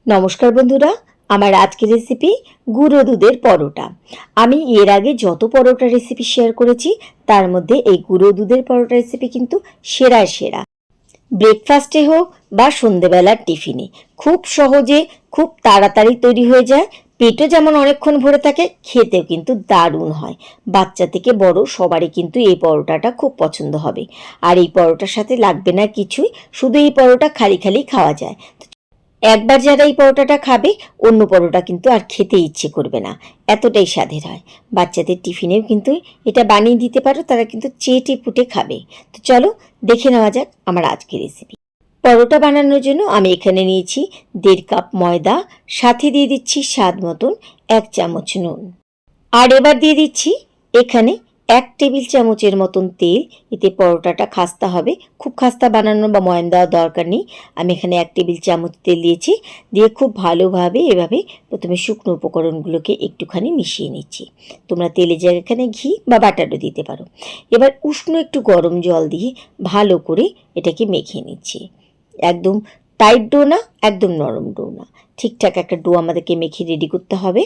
নমস্কার বন্ধুরা, আমার আজকের রেসিপি গুঁড়ো দুধের পরোটা। আমি এর আগে যত পরোটা রেসিপি শেয়ার করেছি তার মধ্যে এই গুঁড়ো দুধের পরোটা রেসিপি কিন্তু সেরায় সেরা। ব্রেকফাস্টে হোক বা সন্ধেবেলার টিফিনে খুব সহজে খুব তাড়াতাড়ি তৈরি হয়ে যায়। পেটও যেমন অনেকক্ষণ ভরে থাকে, খেতেও কিন্তু দারুণ হয়। বাচ্চা থেকে বড় সবারই কিন্তু এই পরোটাটা খুব পছন্দ হবে। আর এই পরোটার সাথে লাগবে না কিছুই, শুধু এই পরোটা খালি খালি খাওয়া যায়। একবার যারা এই পরোটাটা খাবে অন্য পরোটা কিন্তু আর খেতে ইচ্ছে করবে না, এতটাই স্বাদের হয়। বাচ্চাদের টিফিনেও কিন্তু এটা বানিয়ে দিতে পারো, তারা কিন্তু চেটে পুটে খাবে। তো চলো দেখে নেওয়া যাক আমার আজকের রেসিপি। পরোটা বানানোর জন্য আমি এখানে নিয়েছি 1.5 কাপ ময়দা, সাথে দিয়ে দিচ্ছি স্বাদ মতন 1 চামচ নুন। আর এবার দিয়ে দিচ্ছি এখানে 1 টেবিল চামচের মতন তেল। এতে পরোটাটা খাস্তা হবে, খুব খাস্তা বানানো বা ময়ান দেওয়ার দরকার নেই। আমি এখানে 1 টেবিল চামচ তেল দিয়েছি, দিয়ে খুব ভালোভাবে এভাবে প্রথমে শুকনো উপকরণগুলোকে একটুখানি মিশিয়ে নিচ্ছি। তোমরা তেলের জায়গায় এখানে ঘি বা বাটারও দিতে পারো। এবার উষ্ণ একটু গরম জল দিয়ে ভালো করে এটাকে মেখে নিচ্ছি। একদম টাইট ডো না, একদম নরম ডো না, ঠিকঠাক একটা ডো আমাদেরকে মেখে রেডি করতে হবে।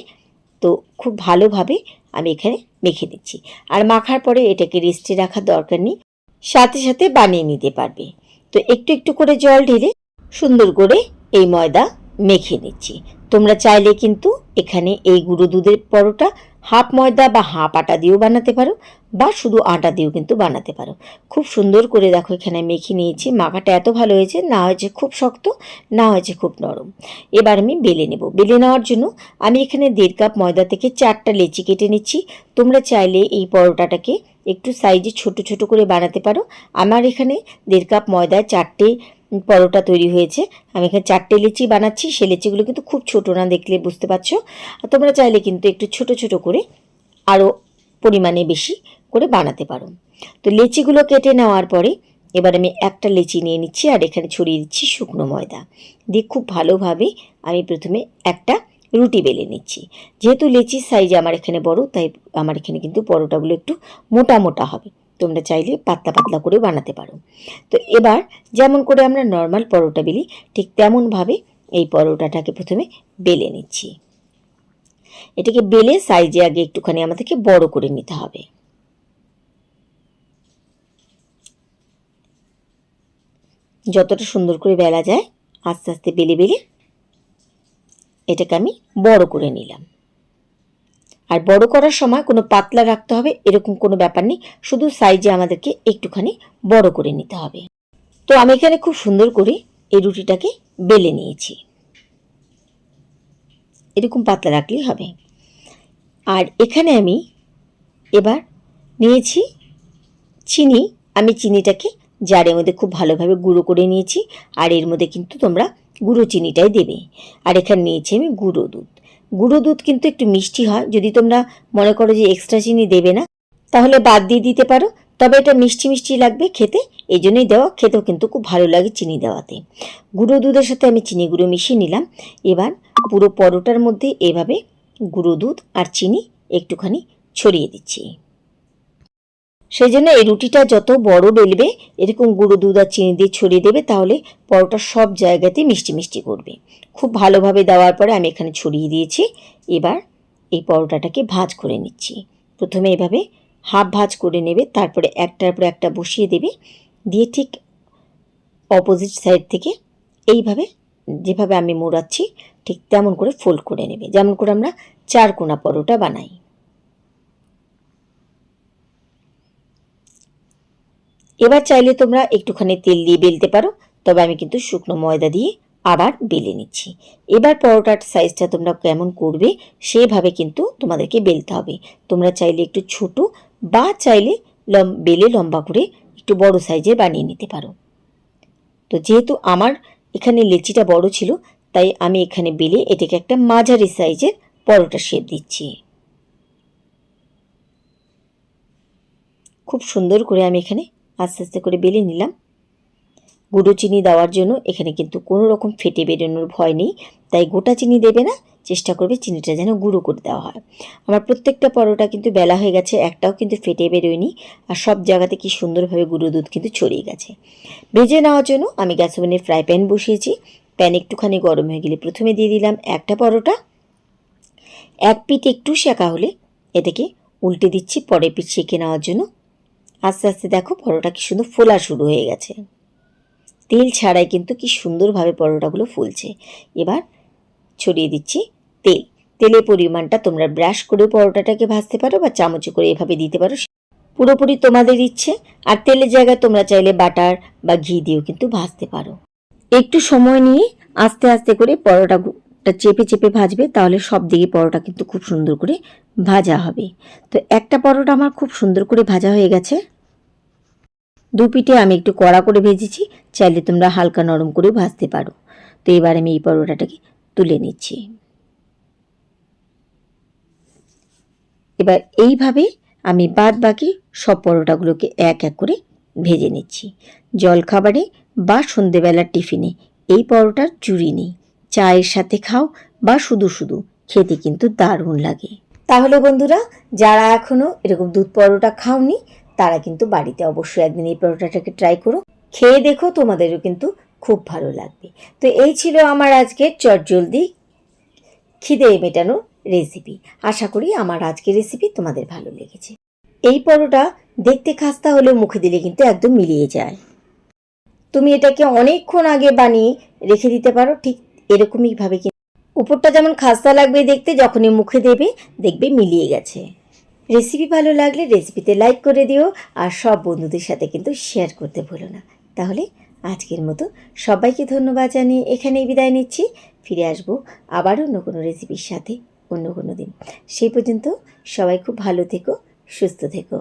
তো খুব ভালোভাবে আমি এখানে মেখে দিচ্ছি। আর মাখার পরে এটাকে রেস্টে রাখার দরকার নেই, সাথে সাথে বানিয়ে নিতে পারবে। তো একটু একটু করে জল ঢেলে সুন্দর করে এই ময়দা মেখে নিচ্ছি। তোমরা চাইলে কিন্তু এখানে এই গুঁড়ো দুধের পরোটা হাফ ময়দা বা হাফ আটা দিয়েও বানাতে পারো, বা শুধু আটা দিয়েও কিন্তু বানাতে পারো। খুব সুন্দর করে দেখো এখানে মেখে নিয়েছি। মাখাটা এত ভালো হয়েছে, না হয়েছে খুব শক্ত, না হয়েছে খুব নরম। এবার আমি বেলে নেব। বেলে নেওয়ার জন্য আমি এখানে 1.5 কাপ ময়দা থেকে 4টা লেচি কেটে নিচ্ছি। তোমরা চাইলে এই পরোটাটাকে একটু সাইজে ছোট ছোট করে বানাতে পারো। আমার এখানে 1.5 কাপ ময়দায় 4টে পরোটা তৈরি হয়েছে। আমি এখানে 4টে লেচি বানাচ্ছি। সে লেচিগুলো কিন্তু খুব ছোট না, দেখলে বুঝতে পারছো। তোমরা চাইলে কিন্তু একটু ছোট ছোট করে আরও পরিমাণে বেশি করে বানাতে পারো। তো লেচিগুলো কেটে নেওয়ার পরে এবার আমি একটা লেচি নিয়ে নিচ্ছি, আর এখানে ছড়িয়ে দিচ্ছি শুকনো ময়দা দিয়ে খুব ভালোভাবে আমি প্রথমে একটা রুটি বেলে নিচ্ছি। যেহেতু লেচির সাইজ আমার এখানে বড়, তাই আমার এখানে কিন্তু পরোটাগুলো একটু মোটা মোটা হবে। তোমরা চাইলে পাতলা পাতলা করে বানাতে পারো। তো এবার যেমন করে আমরা নর্মাল পরোটা বেলি, ঠিক তেমনভাবে এই পরোটাটাকে প্রথমে বেলে নিচ্ছি। এটাকে বেলে সাইজে আগে একটুখানি আমাদেরকে বড় করে নিতে হবে। যতটা সুন্দর করে বেলা যায় আস্তে আস্তে বেলে বেলে এটাকে আমি বড় করে নিলাম। আর বড় করার সময় কোনো পাতলা রাখতে হবে এরকম কোনো ব্যাপার নেই, শুধু সাইজে আমাদেরকে একটুখানি বড় করে নিতে হবে। তো আমি এখানে খুব সুন্দর করে এই রুটিটাকে বেলে নিয়েছি। এরকম পাতলা রাখলেই হবে। আর এখানে আমি এবার নিয়েছি চিনি। আমি চিনিটাকে জারের মধ্যে খুব ভালোভাবে গুঁড়ো করে নিয়েছি। আর এর মধ্যে কিন্তু তোমরা গুঁড়ো চিনিটাই দেবে। আর এখানে নিয়েছি আমি গুঁড়ো দুধ। গুঁড়ো দুধ কিন্তু একটু মিষ্টি হয়, যদি তোমরা মনে করো যে এক্সট্রা চিনি দেবে না তাহলে বাদ দিয়ে দিতে পারো। তবে এটা মিষ্টি মিষ্টি লাগবে খেতে, এই জন্যই দেওয়া। খেতেও কিন্তু খুব ভালো লাগে চিনি দেওয়াতে। গুঁড়ো দুধের সাথে আমি চিনি গুঁড়ো মিশিয়ে নিলাম। এবার পুরো পরোটার মধ্যে এভাবে গুঁড়ো দুধ আর চিনি একটুখানি ছড়িয়ে দিচ্ছি। সেই জন্য এই রুটিটা যত বড় বেলবে এরকম গুঁড়ো দুধ আর চিনি দিয়ে ছড়িয়ে দেবে, তাহলে পরোটা সব জায়গাতেই মিষ্টি মিষ্টি করবে। খুব ভালোভাবে দেওয়ার পরে আমি এখানে ছড়িয়ে দিয়েছি। এবার এই পরোটাটাকে ভাঁজ করে নিচ্ছি। প্রথমে এভাবে হাফ ভাঁজ করে নেবে, তারপরে একটার পর একটা বসিয়ে দেবে, দিয়ে ঠিক অপোজিট সাইড থেকে এইভাবে যেভাবে আমি মোড়াচ্ছি ঠিক তেমন করে ফোল্ড করে নেবে, যেমন করে আমরা 4 কোনা পরোটা বানাই। এবার চাইলে তোমরা একটুখানি তেল দিয়ে বেলতে পারো, তবে আমি কিন্তু শুকনো ময়দা দিয়ে আবার বেলে নিচ্ছি। এবার পরোটার সাইজটা তোমরা কেমন করবে সেভাবে কিন্তু তোমাদেরকে বেলতে হবে। তোমরা চাইলে একটু ছোট বা চাইলে বেলে লম্বা করে একটু বড় সাইজের বানিয়ে নিতে পারো। তো যেহেতু আমার এখানে লেচিটা বড় ছিল, তাই আমি এখানে বেলে এটাকে একটা মাঝারি সাইজের পরোটা শেপ দিচ্ছি। খুব সুন্দর করে আমি এখানে আস্তে আস্তে করে বেলে নিলাম। গুঁড়ো চিনি দেওয়ার জন্য এখানে কিন্তু কোনো রকম ফেটে বেরোনোর ভয় নেই, তাই গোটা চিনি দেবে না, চেষ্টা করবে চিনিটা যেন গুঁড়ো করে দেওয়া হয়। আমার প্রত্যেকটা পরোটা কিন্তু বেলা হয়ে গেছে, একটাও কিন্তু ফেটে বেরোয়নি। আর সব জায়গাতে কি সুন্দরভাবে গুঁড়ো দুধ কিন্তু ছড়িয়ে গেছে। ভেজে নেওয়ার জন্য আমি গ্যাস ওভেনে ফ্রাই প্যান বসিয়েছি। প্যান একটুখানি গরম হয়ে গেলে প্রথমে দিয়ে দিলাম একটা পরোটা। এক পিঠ একটু সেঁকা হলে এটাকে উল্টে দিচ্ছি পরের পিঠ সেঁকে নেওয়ার জন্য। আস্তে আস্তে দেখো পরোটা কি সুন্দর ফোলা শুরু হয়ে গেছে। তেল ছাড়াই কিন্তু কি সুন্দরভাবে পরোটাগুলো ফুলছে। এবার ছড়িয়ে দিচ্ছি তেল। তেলের পরিমাণটা তোমরা ব্রাশ করে পরোটাটাকে ভাজতে পারো বা চামচে করে এভাবে দিতে পারো, পুরোপুরি তোমাদের ইচ্ছে। আর তেলের জায়গায় তোমরা চাইলে বাটার বা ঘি দিয়েও কিন্তু ভাজতে পারো। একটু সময় নিয়ে আস্তে আস্তে করে পরোটাটা চেপে চেপে ভাজবে, তাহলে সব দিকে পরোটা কিন্তু খুব সুন্দর করে ভাজা হবে। তো একটা পরোটা আমার খুব সুন্দর করে ভাজা হয়ে গেছে। দু পিঠে আমি একটু কড়া করে ভেজেছি, চাইলে তোমরা হালকা নরম করে ভাজতে পারো। তো এবার আমি এই পরোটাটাকে তুলে নিচ্ছি। এবার এইভাবে আমি বাদ বাকি সব পরোটাগুলোকে এক এক করে ভেজে নিচ্ছি। জলখাবারে বা সন্ধেবেলার টিফিনে এই পরোটার জুড়ি নেই। চায়ের সাথে খাও বা শুধু শুধু খেতে কিন্তু দারুণ লাগে। তাহলে বন্ধুরা, যারা এখনও এরকম দুধ পরোটা খাওনি তারা কিন্তু বাড়িতে অবশ্যই একদিন এই পরোটাটাকে ট্রাই করো, খেয়ে দেখো, তোমাদেরও কিন্তু খুব ভালো লাগবে। তো এই ছিল আমার আজকের চটজলদি খিদে মেটানোর রেসিপি। আশা করি আমার আজকের রেসিপি তোমাদের ভালো লেগেছে। এই পরোটা দেখতে খাস্তা হলেও মুখে দিলে কিন্তু একদম মিলিয়ে যায়। তুমি এটাকে অনেকক্ষণ আগে বানিয়ে রেখে দিতে পারো, ঠিক এরকমই ভাবে। উপরটা যেমন খাস্তা লাগবে দেখতে, যখনই মুখে দেবে দেখবে মিলিয়ে গেছে। রেসিপি ভালো লাগলে রেসিপিতে লাইক করে দিও, আর সব বন্ধুদের সাথে কিন্তু শেয়ার করতে ভুলো না। তাহলে আজকের মতো সবাইকে ধন্যবাদ জানিয়ে এখানেই বিদায় নিচ্ছি। ফিরে আসবো আবার অন্য কোনো রেসিপির সাথে অন্য কোনো দিন। সেই পর্যন্ত সবাই খুব ভালো থেকো, সুস্থ থেকো।